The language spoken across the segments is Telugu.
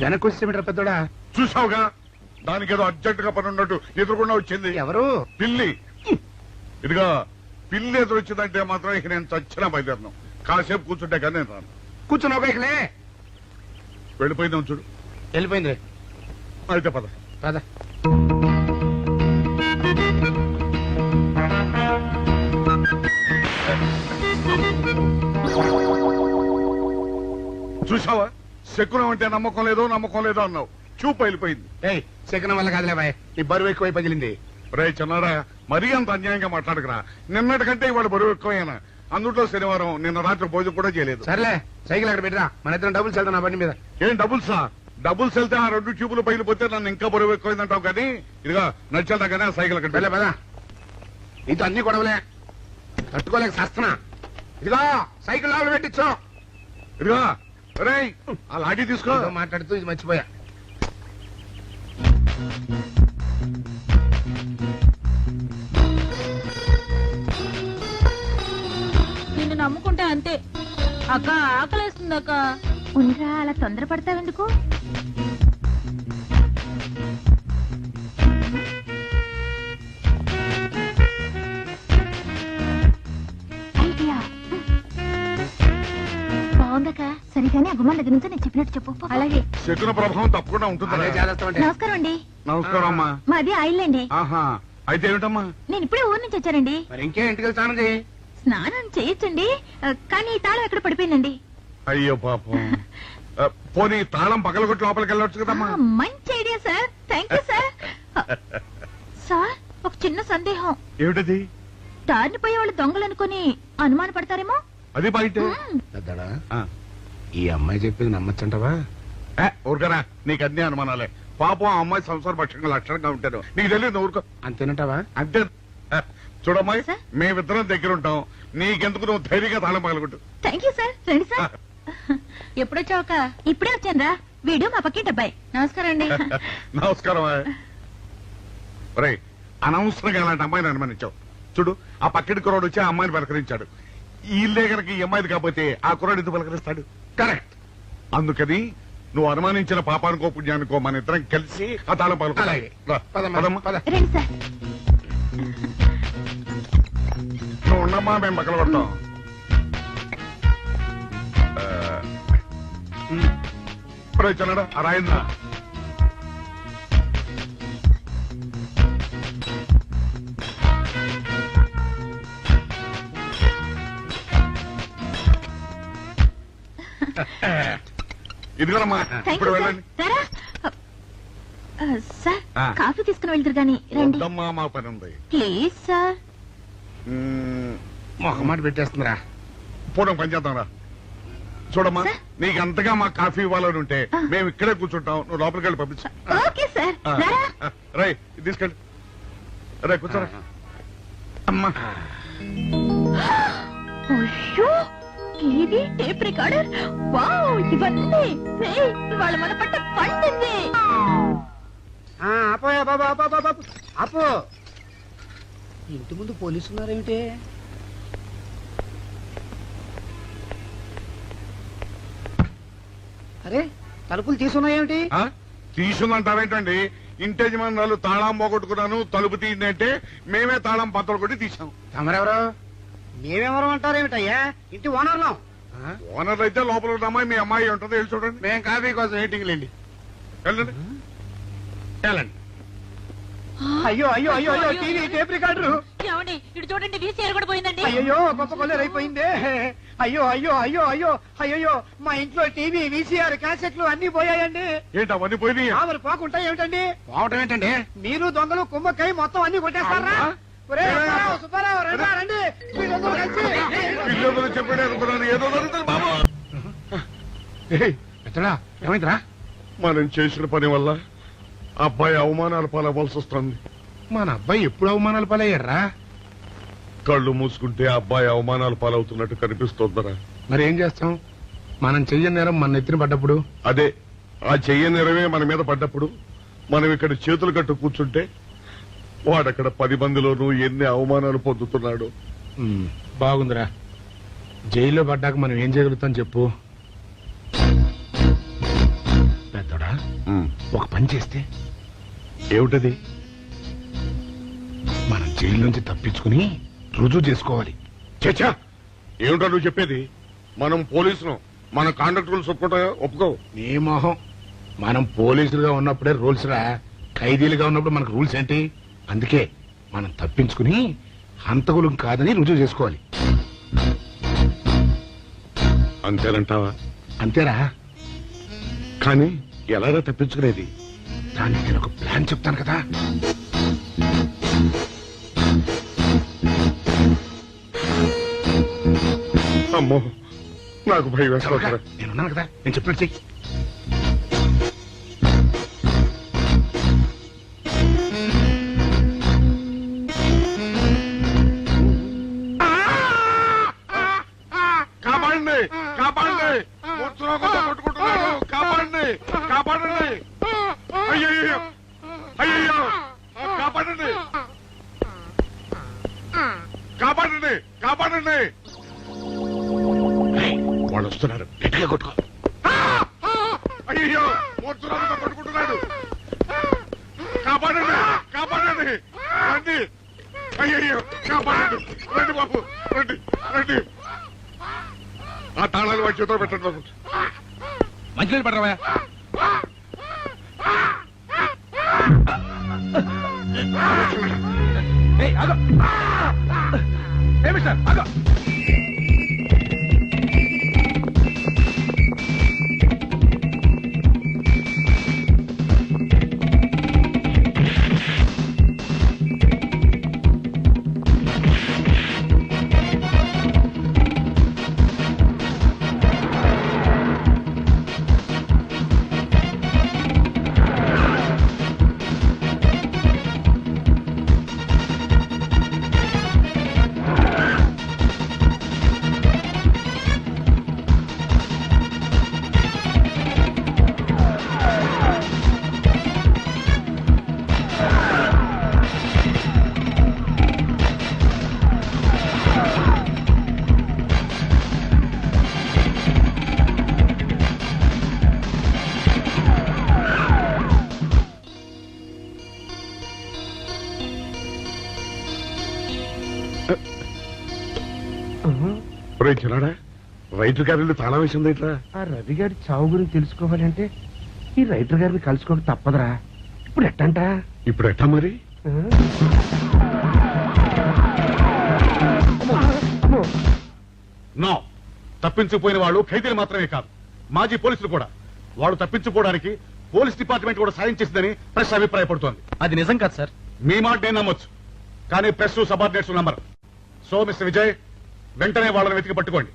వెనక్కి వచ్చేమిట్రా పెద్దోడా? చూసావుగా, దానికేదో అర్జెంట్ గా పని ఉన్నట్టు ఎదురుకుండా వచ్చింది. ఎవరు? పిల్లి. ఇదిగా పిల్లి ఎదురు వచ్చిందంటే మాత్రం ఇక నేను చచ్చినా బయలుదేరను. కాసేపు కూర్చుంటే కానీ నేను రాను. కూర్చున్నావు ఇకలే. వెళ్ళిపోయిందాం చూడు. వెళ్ళిపోయింది. అయితే పద పద. చూసావా, శకునం అంటే నమ్మకం లేదో అన్నావు. చూపు వెళ్ళిపోయింది. ఏయ్, శకునం వల్ల కాదులే బాయ్, నీ బరువు ఎక్కువై పగిలింది. రే చిన్నారా, మరీ అంత అన్యాయంగా మాట్లాడకురా. నిన్నటికంటే ఇవాళ బరువు ఎక్కువైనా. అందులో శనివారం నిన్న రాత్రి భోజనం కూడా చేయలేదు. సర్లే, సైకిల్ అక్కడ పెట్టరా, మన ఇద్దరం డబ్బులు వెళ్తాం నా బండి మీద. ఏం డబుల్సా? డబుల్స్ వెళ్తే ఆ 2 ట్యూబులు పగిలిపోతే నన్ను ఇంకా బరువు ఎక్కువైందంటావు. కానీ ఇదిగా నడిచెళ్తా కానీ ఆ సైకిల్ అక్కడ వెళ్ళే పదా. నీతో అన్ని గొడవలే, తట్టుకోలేక సస్తున్నా. ఇదిగో సైకిల్ లోపల పెట్టించు. ఇదిగా రే, ఆ లాఠీ తీసుకో. మాట్లాడుతూ ఇది మర్చిపోయా. నిన్ను నమ్ముకుంటే అంతే అక్క. ఆకలేస్తుంది అక్క. ఉండరా, అలా తొందరపడతావెందుకు? ఐడియా బాగుందక్క. సరిగానే అమ్మమ్మ దగ్గర నుంచి నేను చెప్పినట్టు చెప్పు. అలాగే. శకున ప్రభావం తప్పకుండా ఉంటుంది. నమస్కారం అండి. నమస్కారం అమ్మా. మాది ఆయిల్ అండి. ఆహా, అయితే ఏమిటమ్మా? నేను ఇప్పుడే ఊరు నుంచి వచ్చానండి. మరి ఇంకే ఇంటికి స్నానం చేయి. స్నానం చేయొచ్చండి, కానీ ఈ తాళం ఎక్కడ పడిపోయిందండి. అయ్యో పాపం. పోనీ తాళం పగలగొట్టి లోపలికి వెళ్ళొచ్చు కదమ్మా. మంచి idea sir, thank you sir. Sir, ఒక చిన్న సందేహం. ఏమిటది? దారిని పోయే వాళ్ళు దొంగలు అనుకుని అనుమాన పడతారేమో. అది బయట. పెద్దడా, ఈ అమ్మాయి చెప్పింది నమ్మచ్చంటవా? ఊరుకరా, నీకు అన్ని అనుమానాలే. పాపం ఆ అమ్మాయి సంసార పక్షంగా లక్షణంగా ఉంటాను. నీకు తెలియదు. ఊరుకో. అంతేనంటావా? అంతే. చూడమ్మాయి, మేమిద్దరం దగ్గర ఉంటాం. నీకెందుకు, నువ్వు ధైర్యంగా తాళం పగలగొట్టు. Thank you sir. రండి సార్. ఎప్పుడొచ్చావుక? ఇప్పుడే వచ్చాను రా. వీడు మా పక్కింటి అబ్బాయి. నమస్కారం అండి. నమస్కారం. రే, అనవసరంగా అలాంటి అమ్మాయిని అనుమానించావు. చూడు, ఆ పక్కింటి కుర్రాడు వచ్చి ఆ అమ్మాయిని పలకరించాడు. ఈ ఇల్లే కనుక ఈ అమ్మాయిది కాకపోతే ఆ కుర్రాడు ఎందుకు పలకరిస్తాడు? కరెక్ట్. అందుకని నువ్వు అనుమానించిన పాపానికో పుణ్యానికో మన ఇద్దరం కలిసి ఆ తాళం పగలగొట్టు. రండి సార్. నువ్వు ఉండమ్మా, మేము పగలగొడతాం. ఇప్పుడే చిన్నడా ఆ రాయిందా? ఇదిగోనమ్మా, ఇప్పుడు వెళ్ళండి. సార్, కాఫీ తీసుకుని వెళ్తారు గాని రండి. వద్దమ్మా, మా పని ఉంది. Please sir. మొహమాట పెట్టేస్తుందిరా. పోవడం పని చేద్దాంరా. చూడమ్మా, నీకు అంతగా మా కాఫీ ఇవ్వాలని ఉంటే మేము ఇక్కడే కూర్చుంటాం. నువ్వు లోపలికి వెళ్ళి పంపించు. Okay sir. రై, తీసుకెళ్ళి. రే, కూర్చోరా. అమ్మా, టీవీ, టేప్ రికార్డర్, వావ్, ఇవన్నీ వాళ్ళ మన పట్ట పండింది. అపో, ఇంటి ముందు పోలీసు ఉన్నారేమిటి? అరే, తలుపులు తీసున్నాయేమిటి? తీసుందంటారేంటండి? ఇంటి యజమానులు తాళం పోగొట్టుకున్నాను, తలుపు తీయండి అంటే మేమే తాళం పత్తలు కొట్టి తీసాం. తమరెవరు? మేమెవరు అంటారేమిటయ్యా? ఇంటి ఓనర్లం. ఓనర్లు అయితే లోపల ఉన్న అమ్మాయి మీ అమ్మాయి ఉంటుంది. వెళ్ళి చూడండి. మేము కాఫీ కోసం మీటింగ్ లేండి. వెళ్ళండి, వెళ్ళండి. అయ్యో అయ్యో అయ్యో అయ్యో, టీవీ, టేప్ రికార్డరు. ఏమండి, ఇటు చూడండి, వీసీఆర్ కూడా పోయిందండి. అయ్యో, గొప్ప కొల్లేరు అయిపోయిందే. అయ్యో అయ్యో అయ్యో అయ్యో అయ్యో, మా ఇంట్లో టీవీ, వీసీఆర్, క్యాసెట్లు అన్ని పోయాయండి. ఏంటి అవన్నీ పోయినాయి? ఆవులు పోకుంటా ఏమిటండి? పోవటం ఏంటండి? మీరు దొంగలు కుమ్మక్కై మొత్తం అన్ని కొట్టేస్తారా? సుబ్బారావు, రండి. మీరందరూ కలిసి పిల్లలు చెప్పాడు అనుకున్నాను. ఏదో జరుగుతుంది బాబు. ఎత్తడా, ఏమైందిరా? మనం చేసిన పని వల్ల అబ్బాయి అవమానాలు పాలవలసి వస్తుంది. మన అబ్బాయి ఎప్పుడు అవమానాలు పాలయ్యారా? కళ్ళు మూసుకుంటే అబ్బాయి అవమానాలు పాలవుతున్నట్టు కనిపిస్తోందరా. మరి ఏం చేస్తాం? మనం చెయ్యని నేరం మన నెత్తిన పడ్డప్పుడు. అదే ఆ చెయ్యని నెరవే మన మీద పడ్డప్పుడు మనం ఇక్కడ చేతులు కట్టు కూర్చుంటే వాడక్కడ 10 మందిలోనూ ఎన్ని అవమానాలు పొందుతున్నాడు. బాగుందిరా. జైల్లో పడ్డాక మనం ఏం చేయగలుగుతాం చెప్పు? పెద్దోడా, ఒక పని చేస్తే ఏమిటది? మనం జైలు నుంచి తప్పించుకుని రుజువు చేసుకోవాలి. చచ్చా, ఏమిటో నువ్వు చెప్పేది? మనం పోలీసులు, మన కాంట్రాక్టర్లు ఒప్పుకో. నీ మొహం. మనం పోలీసులుగా ఉన్నప్పుడే రూల్స్ రా. ఖైదీలుగా ఉన్నప్పుడు మనకు రూల్స్ ఏంటి? అందుకే మనం తప్పించుకుని హంతకులం కాదని రుజువు చేసుకోవాలి. అంతేనంటావా? అంతేరా. కానీ ఎలాగా తప్పించుకునేది? దానికి నేను ఒక ప్లాన్ చెప్తాను కదా. అమ్మో, నాకు భయం వేస్తా. నేనున్నాను కదా, నేను చెప్పినట్టు చెయ్యి. కాపాడండి, కాపాడండి! కొట్టుకుంటున్నాడు, కాపాడండి, కాపాడండి! అయ్యయ్యో, అయ్యయ్యో, కాపాడండి, కాపాడండి, కాపాడండి! వాళ్ళు వస్తున్నారు, గట్టిగా కొట్టుకో. అయ్యో, మూర్తురాలతో కొట్టుకుంటున్నాడు, కాపాడండి, కాపాడండి! రండి, అయ్యయ్యో, కాపాడండి! రండి బాబు, రండి, రండి! ఆ తాళాలు వాడి చేతిలో పెట్టండి బాబు. మంచినీళ్ళు పడరావా? చిన్నాడా, రైటర్ గారి తాళం వేసింది ఇట్లా. ఆ రవి గారి చావు గురించి తెలుసుకోవాలంటే ఈ రైటర్ గారిని కలుసుకోక తప్పదురా. ఇప్పుడు ఎట్టంట? ఇప్పుడు ఎట్టా మరి? నో, తప్పించుకుపోయిన వాళ్ళు ఖైదీలు మాత్రమే కాదు, మాజీ పోలీసులు కూడా. వాళ్ళు తప్పించుకోవడానికి పోలీస్ డిపార్ట్మెంట్ కూడా సాయం చేసిందని ప్రెస్ అభిప్రాయపడుతోంది. అది నిజం కాదు సార్. మీ మాట నేను నమ్మొచ్చు, కానీ press subordinates number. So mister Vijay, వెంటనే వాళ్ళని వెతికి పట్టుకోండి.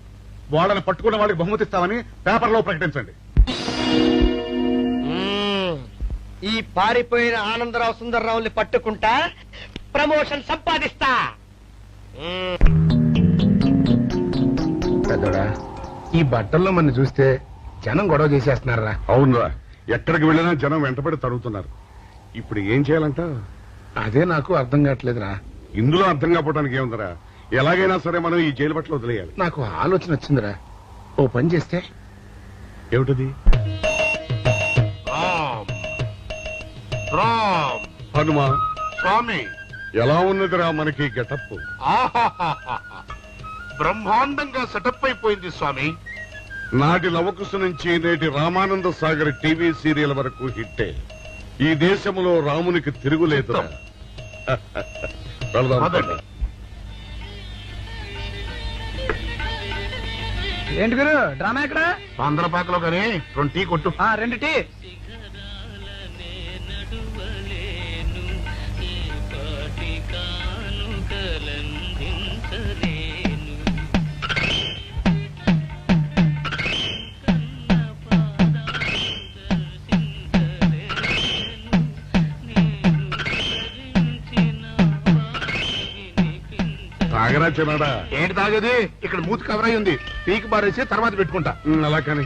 వాళ్ళని పట్టుకున్న వాళ్ళకి బహుమతి ఇస్తామని పేపర్లో ప్రకటించండి. ఈ పారిపోయిన ఆనందరావు సుందర్రావుని పట్టుకుంటా ప్రమోషన్ సంపాదిస్తా. పెద్దోడా, ఈ బట్టల్లో మన చూస్తే జనం గొడవ చేసేస్తున్నారా? అవునురా, ఎక్కడికి వెళ్ళినా జనం వెంటబడి తరుగుతున్నారు. ఇప్పుడు ఏం చేయాలంట? అదే నాకు అర్థం కావట్లేదురా. ఇందులో అర్థం కాకపోవడానికి ఏముందరా? ఎలాగైనా సరే మనం ఈ జైలు బట్టలు వదిలేయాలి. నాకు ఆలోచన వచ్చిందిరా. ఓ పని చేస్తే. ఏమిటది? హనుమా స్వామి, ఎలా ఉన్నదిరా మనకి గెటప్? బ్రహ్మాండంగా సెటప్ అయిపోయింది స్వామి. నాటి లవకుశ నుంచి నేటి రామానంద సాగర్ టీవీ సీరియల్ వరకు హిట్టే. ఈ దేశంలో రామునికి తిరుగులేదు. ఏంటి గురు, డ్రామా ఎక్కడ? ఆంధ్రపాకలో కానీ 2 టీ కొట్టు. 2 టీ. తాగరా చిన్నాడా? ఏంటి తాగేది? ఇక్కడ మూతి కవర్ అయి ఉంది, పీకి బారేసి తర్వాత పెట్టుకుంటా. అలా కానీ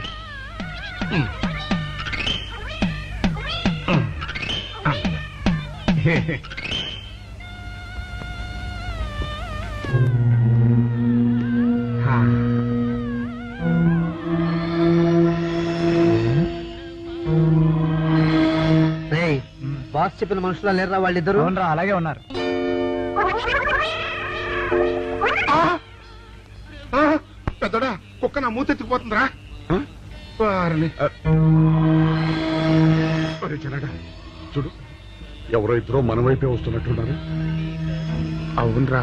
బాస్ చెప్పిన మనుషులా లేరా వాళ్ళిద్దరు? అలాగే ఉన్నారు. పెద్దడా, కుక్క నా మూతి ఎత్తుకుపోతుందిరా. వారిని. ఒరే చిన్నాడా, చూడు ఎవరో ఇద్దరు మన వైపే వస్తున్నట్టున్నారు. అవునరా,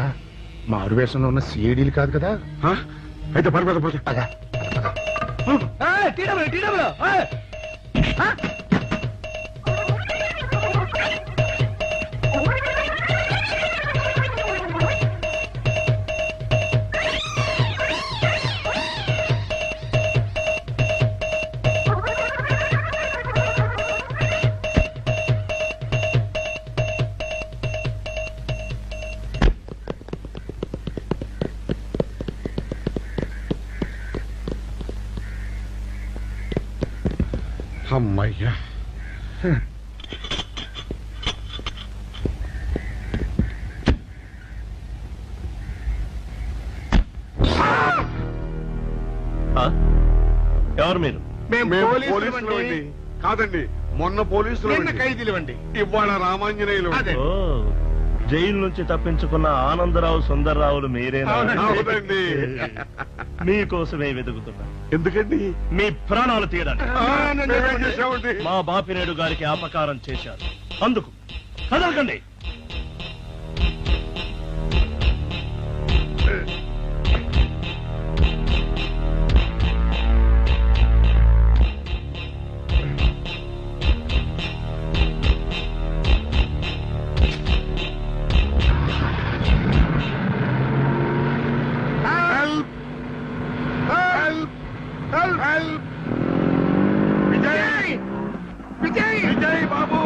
మారు వేషంలో ఉన్న సీడీలు కాదు కదా. ఆ? అయితే పర్వాలేదు పద. అమ్మయ్యా. ఎవరు మీరు? మేము మేము పోలీసులు పోలీసులు అండి. అండి. కాదండి, మొన్న పోలీసులు నిన్న అండి. ఖైదీలు అండి. ఇవాళ రామాంజనేయులు. అదే. ఓ, జైలు నుంచి తప్పించుకున్న ఆనందరావు సుందర్రావులు మీరేనా? అవునండి. మీకోసమే వెతుకుతున్నా. ఎందుకండి? మీ ప్రాణాలు తీయడానికి. మేమేం చేశామండి? మా బాపినేడు గారికి అపకారం చేశారు, అందుకు కదలకండి. Help! Help! Help! Help! Vijay! Vijay! Vijay బాబు!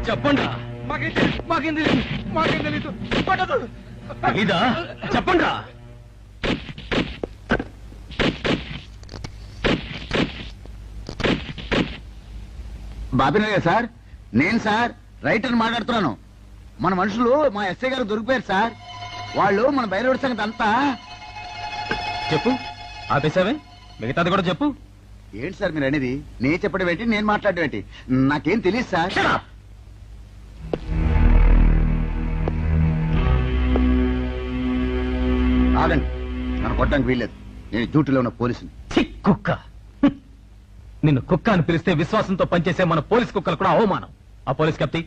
చెప్పండి. ఇదా? చెప్పండి. బాబినయ్య సార్, నేను సార్ రైటర్ మాట్లాడుతున్నాను. మన మనుషులు మా ఎస్ఐ గారు దొరికిపోయారు సార్. వాళ్ళు మన బయలుదేరి సంగతి అంతా. చెప్పు, ఆపేసావే, మిగతాది కూడా చెప్పు. ఏంటి సార్ మీరు అనేది? నేను చెప్పడం ఏంటి, నేను మాట్లాడడం ఏంటి? నాకేం తెలియదు సార్. ఆగండి, నన్ను కొట్టడానికి వీల్లేదు. నేను డ్యూటీలో ఉన్న పోలీసుని. ఛీ, కుక్క. హ్మ్. నిన్ను కుక్క అని పిలిస్తే విశ్వాసంతో పనిచేసే మన పోలీస్ కుక్కలు కూడా అవమానం. ఆ పోలీస్ కెప్టి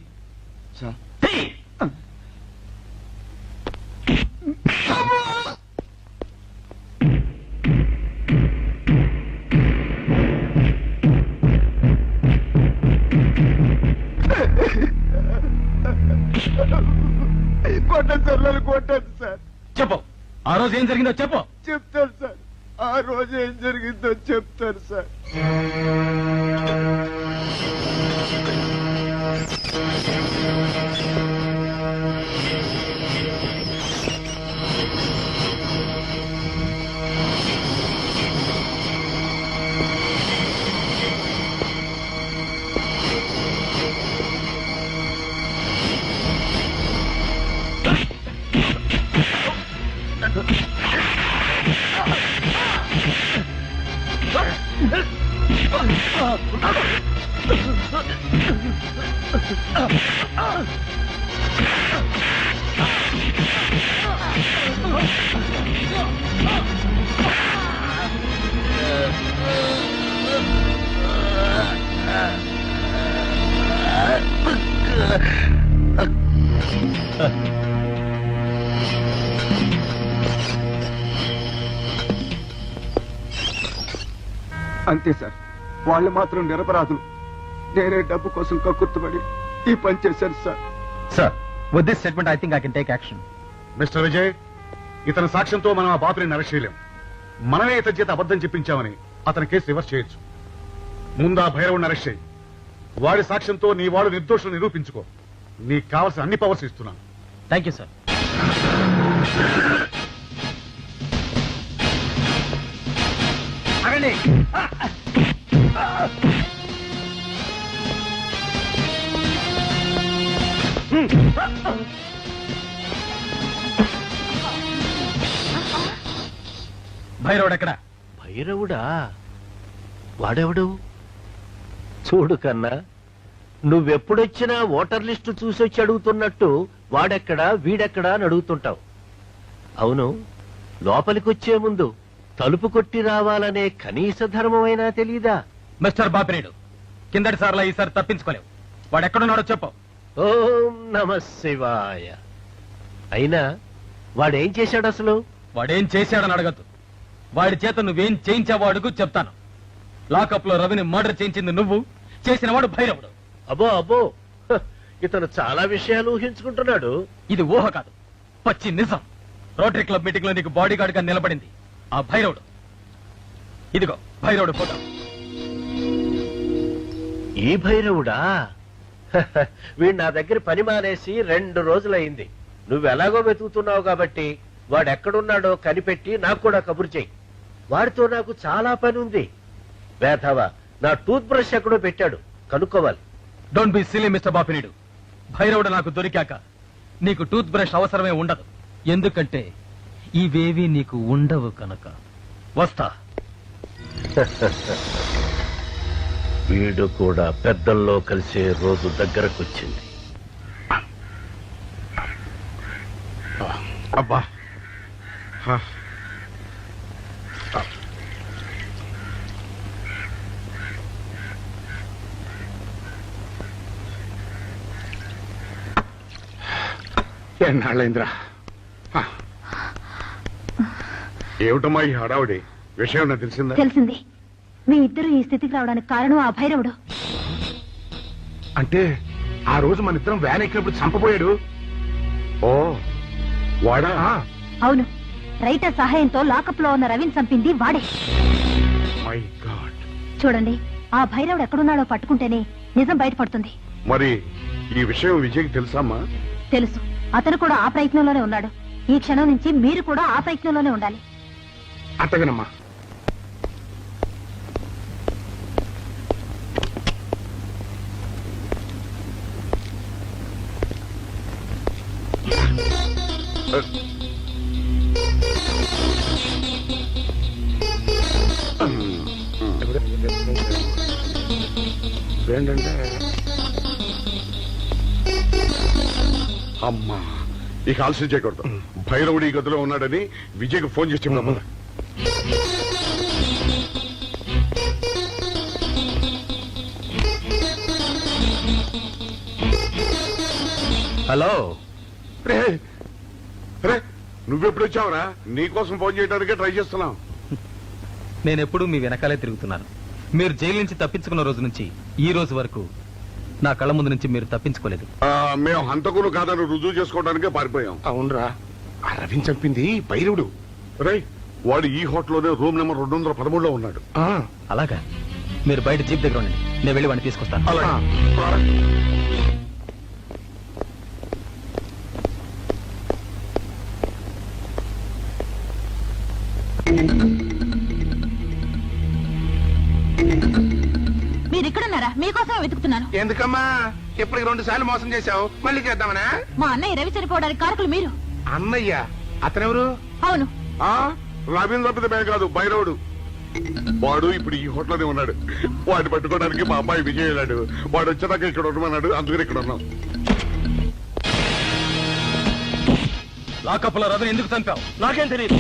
సార్ కొట్టండి సార్, నన్ను కొట్టండి సార్. చెప్పు, ఆ రోజు ఏం జరిగిందో చెప్పు. చెప్తాను సార్, ఆ రోజు ఏం జరిగిందో చెప్తాను సార్. అంతే సార్, వాళ్ళు మాత్రం నిరపరాధులు. నేనే డబ్బు కోసం కక్కుర్తుపడి ఈ పని చేశాను sir. Sir, with this statement I think I can take action. Mister Vijay, ఇతని సాక్ష్యంతో మనం ఆ బాపుని అరెస్ట్ చేయలేం. మనమే ఇతని చేత అబద్ధం చెప్పించామని అతని కేసు రివర్స్ చేయొచ్చు. ముందు ఆ భైరవుని అరెస్ట్ చేయి. వాడి సాక్ష్యంతో నీ వాడు నిర్దోషులు నిరూపించుకో. నీకు కావాల్సిన అన్ని పవర్స్ ఇస్తున్నాను. Thank you sir. ఆగండి. భైరవుడు ఎక్కడ? భైరవుడా? వాడెవడు? చూడు కన్నా, నువ్వెప్పుడొచ్చినా ఓటర్ లిస్టు చూసొచ్చి అడుగుతున్నట్టు వాడెక్కడా వీడెక్కడా అని అడుగుతుంటావు. అవును, లోపలికొచ్చే ముందు తలుపు కొట్టి రావాలనే కనీస ధర్మమైనా తెలీదా? మిస్టర్ బాపినేడు, కిందటి సార్లా ఈసారి తప్పించుకోలేవు. వాడు ఎక్కడున్నాడో చెప్పు. ఓం నమ శివాయ. అయినా వాడేం చేశాడు అసలు? వాడేం చేశాడని అడగద్దు. వాడి చేత నువ్వేం చేయించావో అడుగు, చెప్తాను. లాకప్ లో రవిని మర్డర్ చేయించింది నువ్వు, చేసిన వాడు భైరవుడు. అబ్బో అబ్బో, హ, ఇతను చాలా విషయాలు ఊహించుకుంటున్నాడు. ఇది ఊహ కాదు, పచ్చి నిజం. రోటరీ క్లబ్ మీటింగ్ లో నీకు బాడీ గార్డ్ గా నిలబడింది ఆ భైరవుడు. ఇదిగో భైరవుడు ఫోటో. ఈ భైరవుడా? హహ, వీడు నా దగ్గర పని మానేసి 2 రోజులైంది. నువ్వెలాగో వెతుకుతున్నావు కాబట్టి వాడెక్కడున్నాడో కనిపెట్టి నాకు కూడా కబురు చెయ్యి. వాడితో నాకు చాలా పని ఉంది. వేధవా, నా టూత్ బ్రష్ ఎక్కడో పెట్టాడు, కనుక్కోవాలి. Don't be silly mister Bapineedu. భైరవుడు నాకు దొరికాక నీకు టూత్ బ్రష్ అవసరమే ఉండదు. ఎందుకంటే ఇవేవి నీకు ఉండవు కనుక. వస్తా. వీడు కూడా పెద్దల్లో కలిసే రోజు దగ్గరకొచ్చింది. అబ్బా, హ. ఎన్నాళ్ళైందిరా? హ. ఏమిటమ్మా ఈ హడావుడి? విషయం నాకు తెలిసిందా? తెలిసింది. మీ ఇద్దరు ఈ స్థితికి రావడానికి కారణం ఆ భైరవుడు. అంటే ఆ రోజు మన ఇద్దరం వ్యాన్ ఎక్కినప్పుడు చంపబోయాడు. ఓ, వాడా? అవును, రైటర్ సహాయంతో లాకప్ లో ఉన్న రవిని చంపింది వాడే. My God. చూడండి, ఆ భైరవుడు ఎక్కడున్నాడో పట్టుకుంటేనే నిజం బయటపడుతుంది. మరి ఈ విషయం విజయ్కి తెలుసామ్మా? తెలుసు. అతను కూడా ఆ ప్రయత్నంలోనే ఉన్నాడు. ఈ క్షణం నుంచి మీరు కూడా ఆ ప్రయత్నంలోనే ఉండాలి. అత్తగనమ్మా. ఏంటంటే అమ్మా ఇక ఆలస్యం చేయకూడదు. భైరవుడు ఈ గదిలో ఉన్నాడని విజయ్కి ఫోన్ చేసి చెప్తాం. హలో. రే రే నువ్వెప్పుడు వచ్చావురా? నీకోసం ఫోన్ చేయడానికే ట్రై చేస్తున్నాం. నేనెప్పుడు మీ వెనకాలే తిరుగుతున్నాను. మీరు జైలు నుంచి తప్పించుకున్న రోజు నుంచి ఈ రోజు వరకు నా కళ్ళ ముందు నుంచి మీరు తప్పించుకోలేదు. మేము హంతకులు కాదని రుజువు చేసుకోవడానికే పారిపోయాం. అవునరా, ఆ రవిని చంపింది భైరవుడు. రే వాడు ఈ హోటల్లోనే రూమ్ నెంబర్ 213లో ఉన్నాడు. అలాగా? మీరు బయట జీప్ దగ్గర ఉండండి, నేను వెళ్ళి వాడిని తీసుకొస్తాను. అలాగే. మీరు ఇక్కడున్నారా? మీకోసమే వెతుకుతున్నాను. ఎందుకమ్మా ఇప్పటికి 2 సార్లు మోసం చేశావు, మళ్ళీ చేద్దామనా? మా అన్నయ్య రవి చనిపోవడానికి కారకులు మీరు. అన్నయ్య అతనెవరు? అవును. రవీంద్ర తప్పితే మేము కాదు, భైరవుడు. వాడు ఇప్పుడు ఈ హోటల్లోనే ఉన్నాడు. వాడిని పట్టుకోవడానికి మా అమ్మాయి విజయ్ వెళ్ళాడు. వాడు వచ్చేదాకా ఇక్కడ ఉండమన్నాడు, అందుకని ఇక్కడ ఉన్నాం. లాకప్లో రవిని ఎందుకు చంపావు? నాకేం తెలియదు.